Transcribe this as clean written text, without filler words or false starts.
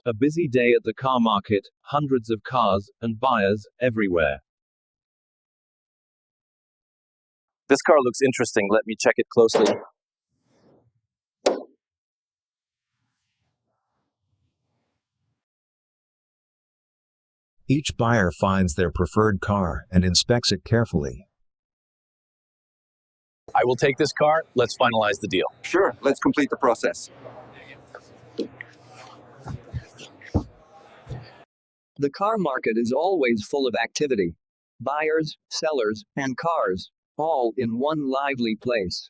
A busy day at the car market, hundreds of cars, and buyers, everywhere. This car looks interesting. Let me check it closely. Each buyer finds their preferred car and inspects it carefully. I will take this car. Let's finalize the deal. Sure, let's complete the process. The car market is always full of activity. Buyers, sellers, and cars, all in one lively place.